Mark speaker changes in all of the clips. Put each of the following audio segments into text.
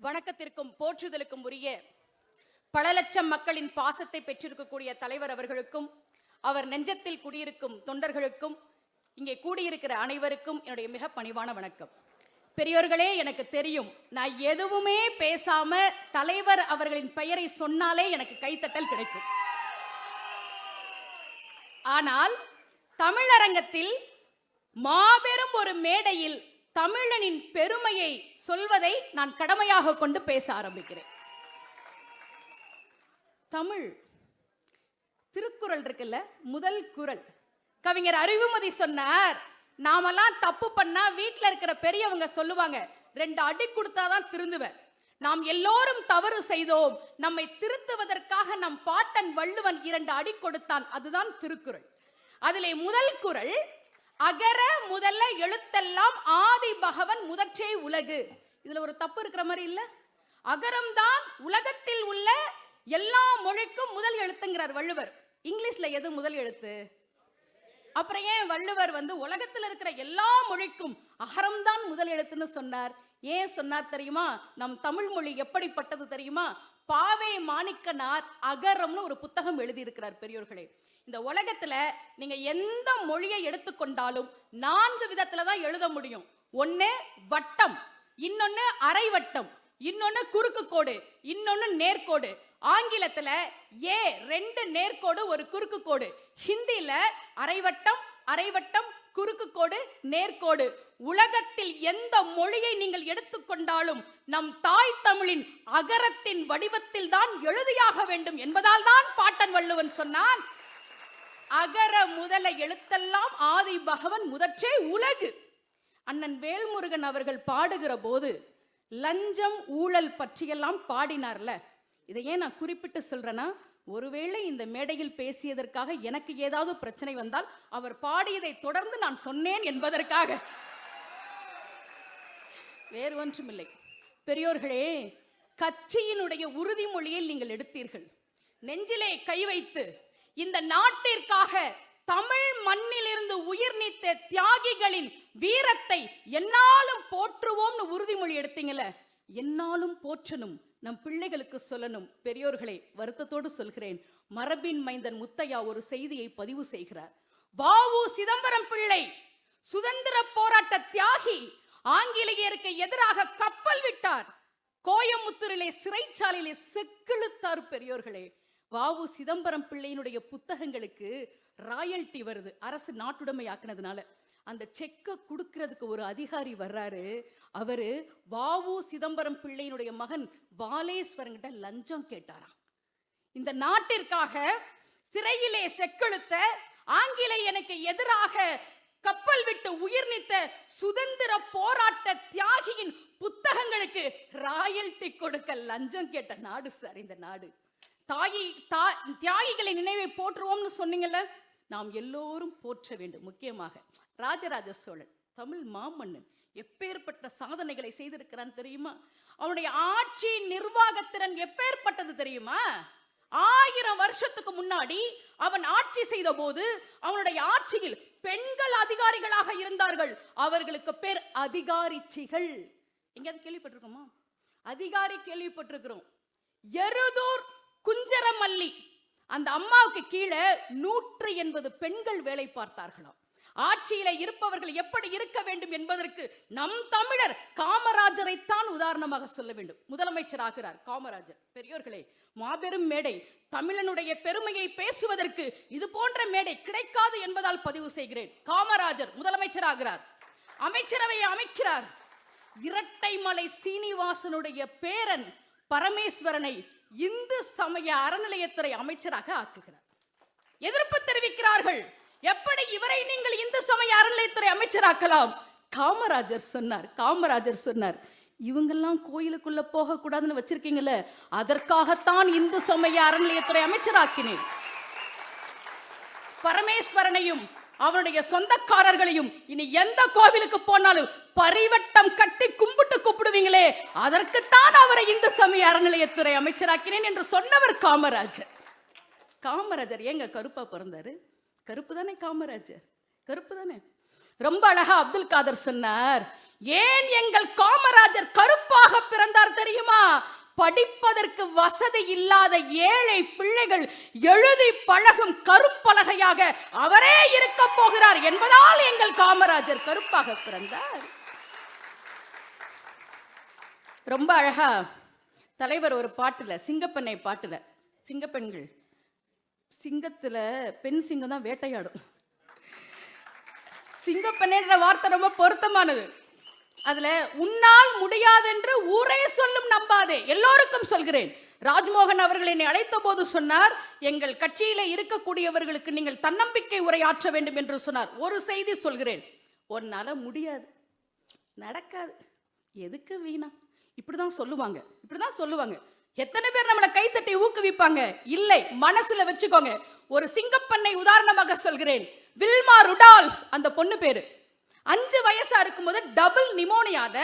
Speaker 1: வணக்கத்திற்கும் போற்றுதலுக்கும் உரிய பல லட்சம் மக்களின் பாசத்தை பெற்றிருக்கக்கூடிய தலைவர் அவர்களுக்கும் அவர் நெஞ்சத்தில் குடியிருக்கும் தொண்டர்களுக்கும் இங்கே கூடியிருக்கிற அனைவருக்கும் என்னுடைய மிக பணிவான வணக்கம். பெரியோர்களே, எனக்கு தெரியும், நான் எதுவுமே பேசாம தலைவர் அவர்களின் பெயரை சொன்னாலே எனக்கு கைத்தட்டல் கிடைக்கும். ஆனால் தமிழரங்கத்தில் மாபெரும் ஒரு மேடையில் தமிழனின் பெருமையை சொல்வதை நான் கடமையாக கொண்டு பேச ஆரம்பிக்கிறேன். தமிழ் திருக்குறள் இருக்குல்ல, முதல் குறள் கவிஞர் அறிவுமதி சொன்னார், நாமெல்லாம் தப்பு பண்ணா வீட்டில் இருக்கிற பெரியவங்க சொல்லுவாங்க, 2 அடி கொடுத்தாதான் திருந்துவேன். நாம் எல்லோரும் தவறு செய்தோம், நம்மை திருத்துவதற்காக நம் பாட்டன் வள்ளுவன் 2 அடி கொடுத்தான். அதுதான் திருக்குறள். அதிலே முதல் குறள், அகர முதல்ல எழுத்தெல்லாம் ஆதி பகவன் முதற்றே உலகு. இதுல ஒரு தப்பு இருக்கிற மாதிரி இல்ல. அகரம்தான் உலகத்தில் உள்ள எல்லா மொழிக்கும் முதல் எழுத்துங்கிறார் வள்ளுவர். இங்கிலீஷ்ல எது முதல் எழுத்து? அப்புறம் ஏன் வள்ளுவர் உலகத்தில் இருக்கிற எல்லா மொழிக்கும் அகரம்தான் முதல் எழுத்துன்னு சொன்னார்? ஏன் சொன்னார் தெரியுமா? நம் தமிழ் மொழி எப்படிப்பட்டது தெரியுமா? பாவே மாணிக்கனார் அகரம்னு ஒரு புத்தகம் எழுதியிருக்கிறார். பெரியோர்களே, இந்த உலகத்துல நீங்க எந்த மொழியை எடுத்துக்கொண்டாலும் 4 விதத்துல தான் எழுத முடியும். ஒன்னு வட்டம், இன்னொன்னு அரை வட்டம், இன்னொன்னு குறுக்கு கோடு, இன்னொன்னு நேர்கோடு. ஆங்கிலத்துல 2 நேர்கோடு 1 குறுக்கு கோடு. ஹிந்தியில அரைவட்டம், அரைவட்டம், குறுக்கு கோடு, நேர்கோடு. உலகத்தில் எந்த மொழியை நீங்கள் எடுத்துக்கொண்டாலும் நம் தாய் தமிழின் அகரத்தின் வடிவத்தில் தான் எழுதியாக வேண்டும் என்பதால் தான் பாட்டன் வள்ளுவன் சொன்னான், அகர முதல எழுத்தெல்லாம் ஆதி பகவன் முதற்றே உலகு. அண்ணன் வேல்முருகன் அவர்கள் பாடுகிற போது லஞ்சம் ஊழல் பற்றியெல்லாம் பாடினார்ல. இதையே நான் குறிப்பிட்டு சொல்றேன்னா, ஒருவேளை இந்த மேடையில் பேசியதற்காக எனக்கு ஏதாவது பிரச்சனை வந்தால் அவர் பாடியதை தொடர்ந்து நான் சொன்னேன் என்பதற்காக, வேறு ஒன்றுமில்லை. பெரியோர்களே, கட்சியினுடைய உறுதிமொழியை நீங்கள் எடுத்தீர்கள். நெஞ்சிலே கை வைத்து இந்த நாட்டிற்காக தமிழ் மண்ணிலிருந்து உயிர் நீத்த தியாகிகளின் வீரத்தை என்னாலும் போற்றுவோம்னு உறுதிமொழி எடுத்தீங்கல்ல, என்னாலும் போற்றணும், நம் பிள்ளைகளுக்கு சொல்லணும். பெரியோர்களே, வருத்தத்தோடு சொல்கிறேன், மரபின் மைந்தன் முத்தையா ஒரு செய்தியை பதிவு செய்கிறார். வ.உ. சிதம்பரம் பிள்ளை சுதந்திர போராட்ட தியாகி, ஆங்கிலேயருக்கு எதிராக கப்பல் விட்டார், கோயமுத்தூரிலே சிறைச்சாலையிலே செக்கிழுத்தார். பெரியோர்களே, வ.உ. சிதம்பரம் பிள்ளையினுடைய புத்தகங்களுக்கு ராயல்டி வருது, அரசு நாட்டுடைமை ஆக்கினதுனால. அந்த செக்க கொடுக்கிறதுக்கு ஒரு அதிகாரி வர்றாரு. அவரு வ.உ. சிதம்பரம் பிள்ளையினுடைய மகன் வாலேஸ்வரங்கிட்ட லஞ்சம் கேட்டாராம். இந்த நாட்டிற்காக சிறையிலே செக்கெழுத்த, ஆங்கிலேயனுக்கு எதிராக கப்பல் விட்டு உயிர் நீத்த சுதந்திர போராட்ட தியாகியின் புத்தகங்களுக்கு ராயல்டி கொடுக்க லஞ்சம் கேட்ட நாடு சார் இந்த நாடு. தியாகிகளை நினைவை போற்றுவோம்னு சொன்னீங்கல்ல, நாம் எல்லோரும் போற்ற வேண்டும். முக்கியமாக ராஜராஜ சோழன், தமிழ் மாமன்னன், எப்பேற்பட்ட சாதனைகளை செய்திருக்கிறான் தெரியுமா? அவனுடைய ஆட்சி நிர்வாகத்திறன் எப்பேற்பட்டது தெரியுமா? 1000 வருஷத்துக்கு முன்னாடி அவன் ஆட்சி செய்த போது அவனுடைய ஆட்சியில் பெண்கள் அதிகாரிகளாக இருந்தார்கள். அவர்களுக்கு பேர் அதிகாரிச்சிகள். எங்கேயாவது கேள்விப்பட்டிருக்கோமா? அதிகாரி கேள்விப்பட்டிருக்கிறோம். எருதூர் குஞ்சரமல்லி, அந்த அம்மாவுக்கு கீழே 180 பெண்கள் வேலை பார்த்தார்களாம். ஆட்சியில இருப்பவர்கள் எப்படி இருக்க வேண்டும் என்பதற்கு நம் தமிழர் காமராஜரைத்தான் உதாரணமாக சொல்ல வேண்டும். முதலமைச்சர் ஆகிறார் காமராஜர். பெரியோர்களே, மாபெரும் மேடை. தமிழனுடைய பெருமையை பேசுவதற்கு இது போன்ற மேடை கிடைக்காது என்பதால் பதிவு செய்கிறேன். காமராஜர் முதலமைச்சர் ஆகிறார், அமைச்சரவையை அமைக்கிறார். இரட்டைமலை சீனிவாசனுடைய பேரன் பரமேஸ்வரனை இந்து சமய அறநிலையத்துறை அமைச்சராக ஆக்குகிறார். எதிர்ப்பு தெரிவிக்கிறார்கள். எப்படி இவரை நீங்கள் இந்து சமய அறநிலையத்துறை அமைச்சராக்கலாம்? காமராஜர் சொன்னார், இவங்கெல்லாம் கோயிலுக்குள்ள போக கூடாதுன்னு வச்சிருக்கீங்கல்ல, அதற்காகத்தான் இந்து சமய அறநிலையத்துறை அமைச்சராக்கினேன். பரமேஸ்வரனையும் அவருடைய சொந்தக்காரர்களையும் இனி எந்த கோவிலுக்கு போனாலும் பரிவட்டம் கட்டி கும்பிட்டு கூப்பிடுவீங்களே, அதற்குத்தான் அவரை இந்து சமய அறநிலையத்துறை அமைச்சராக்கினேன் என்று சொன்னவர் காமராஜர். காமராஜர் ஏங்க கருப்பா பிறந்தாரு? கருப்பு தானே காமராஜர், கருப்பு தானே. ரொம்ப அழகா அப்துல் காதர் சொன்னார், ஏன் எங்கள் காமராஜர் கருப்பாக பிறந்தார் தெரியுமா? படிப்பதற்கு வசதி இல்லாத ஏழை பிள்ளைகள் எழுதி பழகும் கரும்பலகையாக அவரே இருக்க போகிறார் என்பதால் எங்கள் காமராஜர் கருப்பாக பிறந்தார். ரொம்ப அழகா தலைவர் ஒரு பாட்டுல, சிங்கப்பெண்ணை பாட்டுல, சிங்கப்பெண்கள், சிங்கத்துல பெண் சிங்கம் தான் வேட்டையாடும். சிங்கப்பெண்ணுன்ற வார்த்தை ரொம்ப பொருத்தமானது. அதுல உன்னால் முடியாது என்று ஊரே சொல்லும் நம்பாதே, எல்லோருக்கும் சொல்கிறேன். ராஜ்மோகன் அவர்கள் என்னை அழைத்த போது சொன்னார், எங்கள் கட்சியில இருக்கக்கூடியவர்களுக்கு நீங்கள் தன்னம்பிக்கை உரையாற்ற வேண்டும் என்று சொன்னார். ஒரு செய்தி சொல்கிறேன், உன்னால முடியாது, நடக்காது, எதுக்கு வீணா, இப்படிதான் சொல்லுவாங்க, இப்படிதான் சொல்லுவாங்க. எத்தனை பேர் நம்மளை கைத்தட்டி ஊக்குவிப்பாங்க? இல்லை, மனசுல வச்சுக்கோங்க. ஒரு சிங்கப்பெண்ணை உதாரணமாக சொல்கிறேன், வில்மா ருடால்ஃப் அந்த பொண்ணு பேரு. 5 வயசா இருக்கும்போது டபுள் நிமோனியால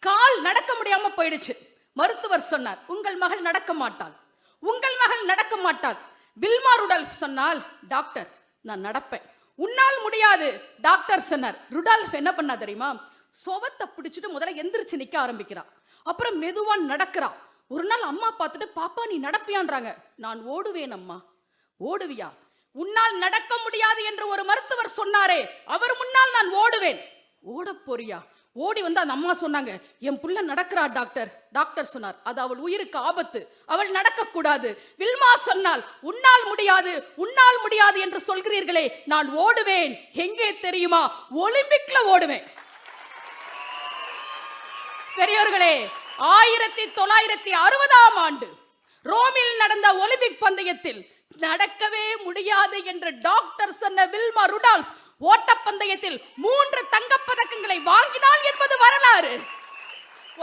Speaker 1: கால் நடக்க முடியாம போயிடுச்சு. மருத்துவர் சொன்னார், உங்கள் மகள் நடக்க மாட்டாள், உங்கள் மகள் நடக்க மாட்டாள். வில்மா ருடால்ஃப் சொன்னால், டாக்டர் நான் நடப்பேன். உன்னால் முடியாது, டாக்டர் சொன்னார். ருடால்ஃப் என்ன பண்ணா தெரியுமா? சொவத்தை பிடிச்சிட்டு முதல்ல எந்திரிச்சு நிக்க ஆரம்பிக்கிறான். அப்புறம் மெதுவா நடக்கிறா. ஒரு நாள் அம்மா பார்த்துட்டு, பாப்பா நீ நடப்பியான்றாங்க. நான் ஓடுவேன் அம்மா. ஓடுவியா? உன்னால் நடக்க முடியாது என்று ஒரு மருத்துவர் சொன்னாரே, அவர் முன்னால் நான் ஓடுவேன். ஓட போறியா? ஓடி வந்து அந்த அம்மா சொன்னாங்க, என் புள்ள நடக்கிறா டாக்டர். டாக்டர் சொன்னார், அது அவள் உயிருக்கு ஆபத்து, அவள் நடக்க கூடாது. வில்மா சொன்னால், உன்னால் முடியாது, உன்னால் முடியாது என்று சொல்கிறீர்களே, நான் ஓடுவேன். எங்கே தெரியுமா? ஒலிம்பிக்ல ஓடுவேன். பெரியோர்களே, 1960ஆம் ஆண்டு ரோமில் நடந்த ஒலிம்பிக் பந்தயத்தில் நடக்கவே முடியாது என்று டாக்டர் சொன்ன வில்மா ருடால்ஃப் ஓட்டப்பந்தயத்தில் 3 தங்கப்பதக்கங்களை வாங்கினாள் என்பது வரலாறு.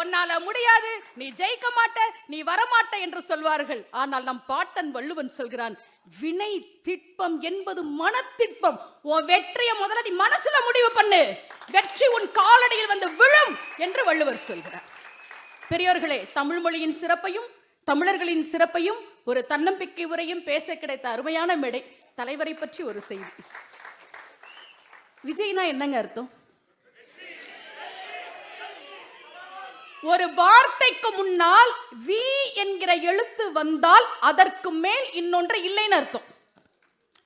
Speaker 1: உன்னால முடியாது, நீ ஜெயிக்க மாட்ட, நீ வரமாட்ட என்று சொல்வார்கள். ஆனால் நம் பாட்டன் வள்ளுவன் சொல்கிறான், வினை திட்பம் என்பது மனத்திட்பம். உன் வெற்றியை முதல்ல நீ மனசுல முடிவு பண்ணு, வெற்றி உன் காலடியில் வந்து விழும் என்று வள்ளுவர் சொல்கிறார். பெரியோர்களே, தமிழ் மொழியின் சிறப்பையும் தமிழர்களின் சிறப்பையும் ஒரு தன்னம்பிக்கை உரையும் பேச கிடைத்த அருமையான மேடை. தலைவரை பற்றி ஒரு செய்தி. விஜய்னா என்னங்க அர்த்தம்? ஒரு வார்த்தைக்கு முன்னால் வி என்கிற எழுத்து வந்தால் அதற்கு மேல் இன்னொன்று இல்லைன்னு அர்த்தம்.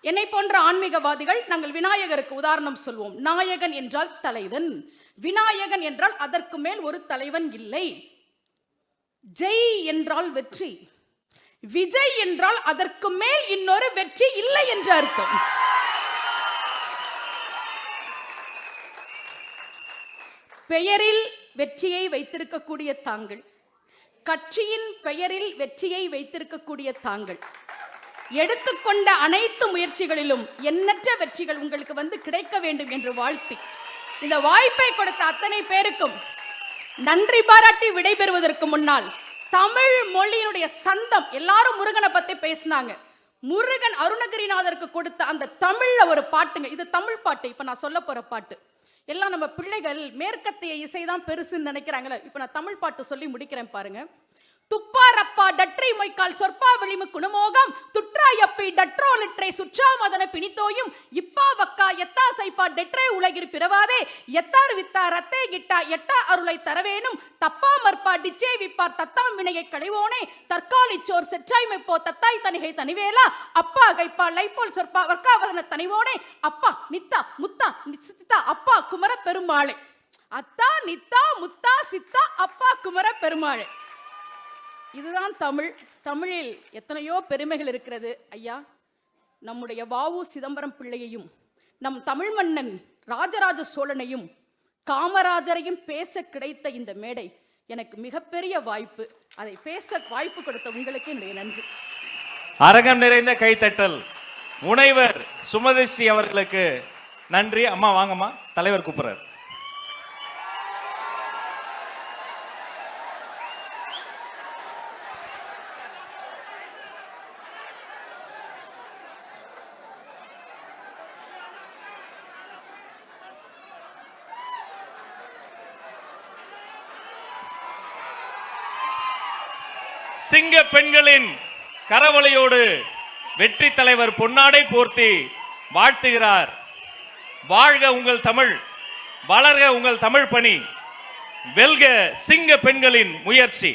Speaker 1: என்னை போன்ற ஆன்மீகவாதிகள் நாங்கள் விநாயகருக்கு உதாரணம் சொல்வோம். நாயகன் என்றால் தலைவன், விநாயகன் என்றால் அதற்கு மேல் ஒரு தலைவன் இல்லை. ஜெய் என்றால் வெற்றி, விஜய் என்றால் அதற்கு மேல் இன்னொரு வெற்றி இல்லை என்று அர்த்தம். பெயரில் வெற்றியை வைத்திருக்கக்கூடிய தாங்கள், கட்சியின் பெயரில் வெற்றியை வைத்திருக்கக்கூடிய தாங்கள், எடுத்துக்கொண்ட அனைத்து முயற்சிகளிலும் எண்ணற்ற வெற்றிகள் உங்களுக்கு வந்து கிடைக்க வேண்டும் என்று வாழ்த்தி, இந்த வாய்ப்பை கொடுத்த அத்தனை பேருக்கும் நன்றி பாராட்டி விடைபெறுவதற்கு முன்னால், தமிழ் மொழியினுடைய சந்தம், எல்லாரும் முருகனை பத்தி பேசினாங்க. முருகன் அருணகிரிநாதருக்கு கொடுத்த அந்த தமிழ்ல ஒரு பாட்டுங்க, இது தமிழ் பாட்டு. இப்ப நான் சொல்ல போற பாட்டு எல்லாம் நம்ம பிள்ளைகள் மேற்கத்திய இசைதான் பெருசுன்னு நினைக்கிறாங்களே. இப்ப நான் தமிழ் பாட்டு சொல்லி முடிக்கிறேன் பாருங்க. துப்பாரப்பா டற்றை மொய்க்கால் சொற்பா விளிமு குணமோகம் துற்றாயப்பி டற்றோலிற்றை சுற்றாமதன பிணித்தோயும் இப்பா வக்கா எத்தா சைப்பா டெற்றை உலகில் பிறவாதே எத்தார் வித்தா ரத்தே கிட்டா எட்டா அருளை தரவேனும் தப்பா மற்பா டிச்சே விப்பார் தத்தாம் வினையை களைவோனே தற்காலிச்சோர் செற்றாய் மெப்போ தத்தாய் தனிகை தனிவேலா அப்பா கைப்பா லைப்போல் சொற்பா வர்க்காவதன தனிவோனே அப்பா நித்தா முத்தா சித்தா அப்பா குமர பெருமாளே. அத்தா நித்தா முத்தா சித்தா அப்பா குமர பெருமாளே. இதுதான் தமிழ். தமிழில் எத்தனையோ பெருமைகள் இருக்கிறது. ஐயா, நம்முடைய வ.உ. சிதம்பரம் பிள்ளையையும் நம் தமிழ் மன்னன் ராஜராஜ சோழனையும் காமராஜரையும் பேச கிடைத்த இந்த மேடை எனக்கு மிகப்பெரிய வாய்ப்பு. அதை பேச வாய்ப்பு கொடுத்த உங்களுக்கு என்னுடைய நன்றி.
Speaker 2: அரங்கம் நிறைந்த கைத்தட்டல். முனைவர் சுமதி ஸ்ரீ அவர்களுக்கு நன்றி. அம்மா வாங்கம்மா, தலைவர் கூப்பிடுறார். சிங்க பெண்களின் கரவொலியோடு வெற்றி தலைவர் பொன்னாடை போர்த்தி வாழ்த்துகிறார். வாழ்க உங்கள் தமிழ், வளர்க உங்கள் தமிழ் பணி, வெல்க சிங்க பெண்களின் முயற்சி.